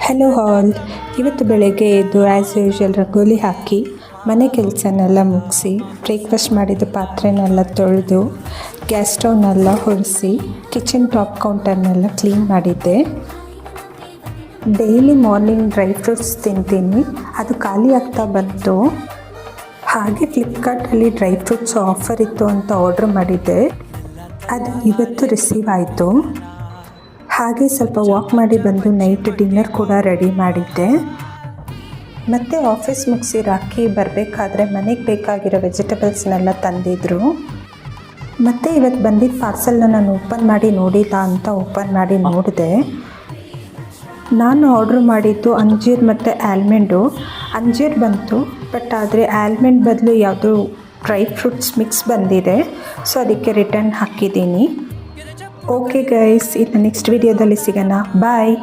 Hello all. ಇವತ್ತು ಬೆಳಗ್ಗೆ ಎದ್ದು ಆ್ಯಸ್ ಯೂಶ್ವಲ್ ರಂಗೋಲಿ ಹಾಕಿ ಮನೆ ಕೆಲಸನೆಲ್ಲ ಮುಗಿಸಿ ಬ್ರೇಕ್ಫಾಸ್ಟ್ ಮಾಡಿದ ಪಾತ್ರೆನೆಲ್ಲ ತೊಳೆದು ಗ್ಯಾಸ್ ಸ್ಟವ್ನೆಲ್ಲ ಒರೆಸಿ ಕಿಚನ್ ಟಾಪ್ ಕೌಂಟರ್ನೆಲ್ಲ ಕ್ಲೀನ್ ಮಾಡಿದ್ದೆ. ಡೈಲಿ ಮಾರ್ನಿಂಗ್ ಡ್ರೈ ಫ್ರೂಟ್ಸ್ ತಿಂತೀನಿ, ಅದು ಖಾಲಿ ಆಗ್ತಾ ಬಂತು. ಹಾಗೆ ಫ್ಲಿಪ್ಕಾರ್ಟಲ್ಲಿ ಡ್ರೈ ಫ್ರೂಟ್ಸ್ ಆಫರ್ ಇತ್ತು ಅಂತ ಆರ್ಡ್ರ್ ಮಾಡಿದ್ದೆ, ಅದು ಇವತ್ತು ರಿಸೀವ್ ಆಯಿತು. ಹಾಗೆ ಸ್ವಲ್ಪ ವಾಕ್ ಮಾಡಿ ಬಂದು ನೈಟ್ ಡಿನ್ನರ್ ಕೂಡ ರೆಡಿ ಮಾಡಿದ್ದೆ. ಮತ್ತು ಆಫೀಸ್ ಮುಗಿಸಿ ರಾಖಿ ಬರಬೇಕಾದ್ರೆ ಮನೆಗೆ ಬೇಕಾಗಿರೋ ವೆಜಿಟೇಬಲ್ಸ್ನೆಲ್ಲ ತಂದಿದ್ದರು. ಮತ್ತು ಇವತ್ತು ಬಂದಿದ್ದ ಪಾರ್ಸಲ್ನ ನಾನು ಓಪನ್ ಮಾಡಿ ನೋಡಿಲ್ಲ ಅಂತ ಓಪನ್ ಮಾಡಿ ನೋಡಿದೆ. ನಾನು ಆರ್ಡ್ರ್ ಮಾಡಿದ್ದು ಅಂಜೀರ್ ಮತ್ತು ಆಲ್ಮಂಡು. ಅಂಜೀರ್ ಬಂತು, ಬಟ್ ಆದರೆ ಆಲ್ಮಂಡ್ ಬದಲು ಯಾವುದೋ ಡ್ರೈ ಫ್ರೂಟ್ಸ್ ಮಿಕ್ಸ್ ಬಂದಿದೆ, ಸೊ ಅದಕ್ಕೆ ರಿಟರ್ನ್ ಹಾಕಿದ್ದೀನಿ. ಓಕೆ ಗೈಸ್, ಇನ್ನು ನೆಕ್ಸ್ಟ್ ವಿಡಿಯೋದಲ್ಲಿ ಸಿಗೋಣ. ಬಾಯ್.